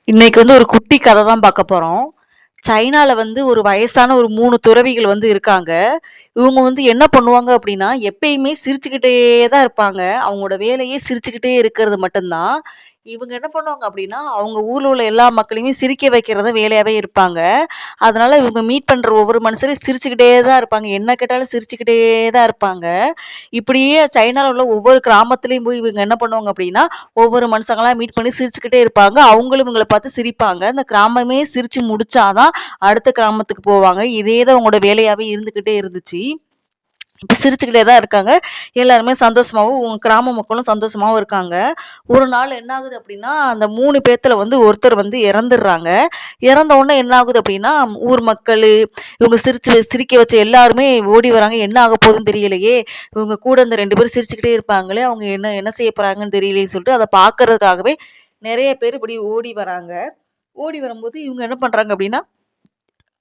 இன்னைக்கு வந்து ஒரு குட்டி கதை தான் பார்க்க போறோம். சைனால வந்து ஒரு வயசான ஒரு 3 துறவிகள் வந்து இருக்காங்க. இவங்க வந்து என்ன பண்ணுவாங்க அப்டின்னா, எப்பயுமே சிரிச்சுக்கிட்டே தான் இருப்பாங்க. அவங்களோட வேலையே சிரிச்சுக்கிட்டே இருக்கிறது மட்டும் தான். இவங்க என்ன பண்ணுவாங்க அப்டின்னா, அவங்க ஊர்ல உள்ள எல்லா மக்களையுமே சிரிக்க வைக்கிறது வேலையாவே இருப்பாங்க. அதனால இவங்க மீட் பண்ற ஒவ்வொரு மனுஷரையும் சிரிச்சுக்கிட்டே தான் இருப்பாங்க. என்ன கேட்டாலும் சிரிச்சுக்கிட்டே தான் இருப்பாங்க. இப்படியே சைனால உள்ள ஒவ்வொரு கிராமத்திலயும் போய் இவங்க என்ன பண்ணுவாங்க அப்டின்னா, ஒவ்வொரு மனுஷங்களா மீட் பண்ணி சிரிச்சுக்கிட்டே இருப்பாங்க. அவங்களும் இவங்கள பார்த்து சிரிப்பாங்க. அந்த கிராமமே சிரிச்சு முடிச்சா தான் அடுத்த கிராமத்துக்கு போவாங்க. இதே தான் அவங்களோட வேலையாவே இருந்துகிட்டே இருந்துச்சு. இப்ப சிரிச்சுக்கிட்டே தான் இருக்காங்க. எல்லாருமே சந்தோஷமாவும் கிராம மக்களும் சந்தோஷமாவும் இருக்காங்க. ஒரு நாள் என்ன ஆகுது அப்டின்னா, அந்த 3 பேத்துல வந்து ஒருத்தர் வந்து இறந்துர்றாங்க. இறந்த உடனே என்ன ஆகுது அப்டின்னா, ஊர் மக்களு, இவங்க சிரிக்க வச்ச எல்லாருமே ஓடி வராங்க. என்ன ஆக போகுதுன்னு தெரியலையே! இவங்க கூட இந்த 2 பேரும் சிரிச்சுக்கிட்டே இருப்பாங்களே! அவங்க என்ன என்ன செய்ய போறாங்கன்னு தெரியலையேன்னு சொல்லிட்டு அத பார்க்கறதுக்காகவே நெறைய பேர் இப்படி ஓடி வராங்க. ஓடி வரும்போது இவங்க என்ன பண்றாங்க அப்டின்னா,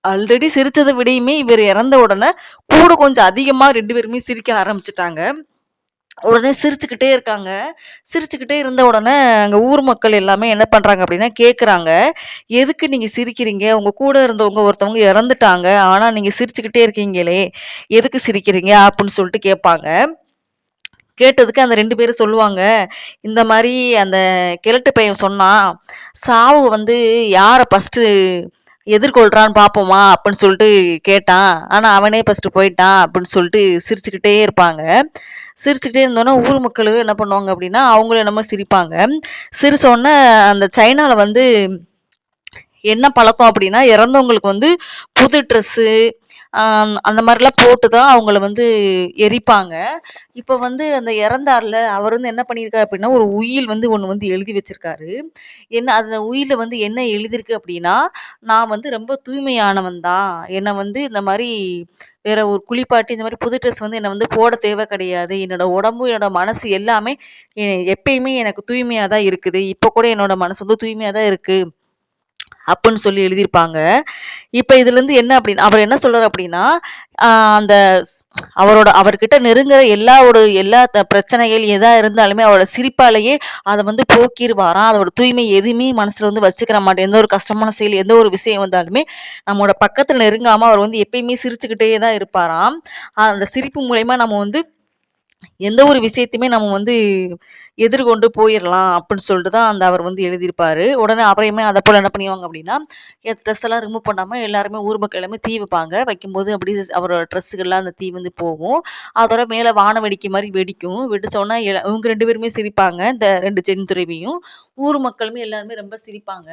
ஆல்ரெடி சிரிச்சத விடையுமே இவரு இறந்த உடனே, கூட கொஞ்சம் அதிகமா 2 பேருமே சிரிக்க ஆரம்பிச்சுட்டாங்க. உடனே சிரிச்சுக்கிட்டே இருக்காங்க. சிரிச்சுக்கிட்டே இருந்த உடனே, அங்க ஊர் மக்கள் எல்லாமே என்ன பண்றாங்க அப்டின்னா கேட்குறாங்க. "எதுக்கு நீங்க சிரிக்கிறீங்க? உங்க கூட இருந்தவங்க ஒருத்தவங்க இறந்துட்டாங்க. ஆனா நீங்க சிரிச்சுக்கிட்டே இருக்கீங்களே! எதுக்கு சிரிக்கிறீங்க?" அப்டின்னு சொல்லிட்டு கேட்பாங்க. கேட்டதுக்கு அந்த 2 பேரும் சொல்லுவாங்க, இந்த மாரி அந்த கிழட்டு பையன் சொன்னான், "சாவு வந்து யார ஃபர்ஸ்ட்டு எதிர்கொள்றான்னு பார்ப்போமா?" அப்டின்னு சொல்லிட்டு கேட்டான். ஆனா அவனே ஃபர்ஸ்ட்டு போயிட்டான் அப்டின்னு சொல்லிட்டு சிரிச்சுக்கிட்டே இருப்பாங்க. சிரிச்சுக்கிட்டே இருந்தோனே, ஊர் மக்களு என்ன பண்ணுவாங்க அப்டின்னா, அவங்களும் என்னமோ சிரிப்பாங்க. சிரிச்சோனே அந்த சைனால வந்து என்ன பழக்கம் அப்டின்னா, இறந்தவங்களுக்கு வந்து புது ட்ரெஸ்ஸு, அ அந்த மாரிலாம் போட்டு தான் அவங்கள வந்து எரிப்பாங்க. இப்ப வந்து அந்த இறந்தார்ல, அவர் வந்து என்ன பண்ணியிருக்காரு அப்டின்னா, ஒரு உயில் வந்து ஒண்ணு வந்து எழுதி வச்சிருக்காரு. என்ன அந்த உயில்ல வந்து என்ன எழுதியிருக்கு அப்டின்னா, "நான் வந்து ரொம்ப தூய்மையானவன் தான். என்ன வந்து இந்த மாரி வேற ஒரு குளிப்பாட்டி இந்த மாரி புது ட்ரெஸ் வந்து என்ன வந்து போட தேவ கிடையாது. என்னோட உடம்பு, என்னோட மனசு எல்லாமே எப்பயுமே எனக்கு தூய்மையா தான் இருக்குது. இப்ப கூட என்னோட மனசு வந்து தூய்மையா தான் இருக்கு." அப்புட்ன்னு சொல்லி எழுதியிருப்பாங்க. இப்ப இதுலருந்து என்ன அப்டின்னா அவர் என்ன சொல்றாரு அப்டின்னா, அ அந்த அவர்கிட்ட நெருங்குற எல்லா பிரச்சனைகள் எதா இருந்தாலுமே அவரோட சிரிப்பாலேயே அத வந்து போக்கிருவாராம். அதோட தூய்மை எதுவுமே மனசுல வந்து வச்சுக்கிற மாட்டேன். எந்த ஒரு கஷ்டமான செயல், எந்த ஒரு விஷயம் வந்தாலுமே, நம்மோட பக்கத்துல நெருங்காம அவர் வந்து எப்பயுமே சிரிச்சுக்கிட்டே தான் இருப்பாராம். அந்த சிரிப்பு மூலியமா நம்ம வந்து எந்த ஒரு விஷயத்தையுமே நம்ம வந்து எதிர்கொண்டு போயிரலாம் அப்படின்னு சொல்லிட்டு தான் அந்த அவர் வந்து எழுதியிருப்பாரு. உடனே அப்புறமே அதப்போல என்ன பண்ணிருவாங்க அப்படின்னா, ட்ரெஸ் எல்லாம் ரிமூவ் பண்ணாம எல்லாருமே ஊர் மக்கள் எல்லாமே தீ வைப்பாங்க. வைக்கும்போது அப்படியே அவரோட ட்ரெஸ்ஸுகள்லாம் அந்த தீ வந்து போகும். அதோட மேல வான வெடிக்கை மாரி வெடிக்கும். வெடிச்சோனே இவங்க 2 பேருமே சிரிப்பாங்க. இந்த 2 பெண் துறவியும். ஊர் மக்களுமே எல்லாருமே ரொம்ப சிரிப்பாங்க.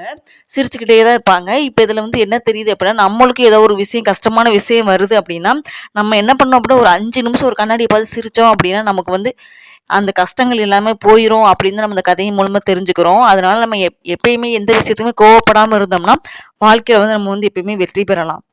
சிரிச்சுக்கிட்டே தான் இருப்பாங்க. இப்ப இதுல வந்து என்ன தெரியுது அப்படின்னா, நம்மளுக்கு ஏதோ ஒரு விஷயம் கஷ்டமான விஷயம் வருது அப்படின்னா, நம்ம என்ன பண்ணோம் அப்படின்னா, ஒரு 5 நிமிஷம் ஒரு கண்ணாடிய பார்த்து சிரிச்சோம் அப்படின்னா, நமக்கு வந்து அந்த கஷ்டங்கள் எல்லாமே போயிரும் அப்படின்னு நம்ம இந்த கதையின் மூலமா தெரிஞ்சுக்கிறோம். அதனால நம்ம எப்பயுமே எந்த விஷயத்துக்குமே கோவப்படாம இருந்தோம்னா, வாழ்க்கையில வந்து நம்ம வந்து எப்பயுமே வெற்றி பெறலாம்.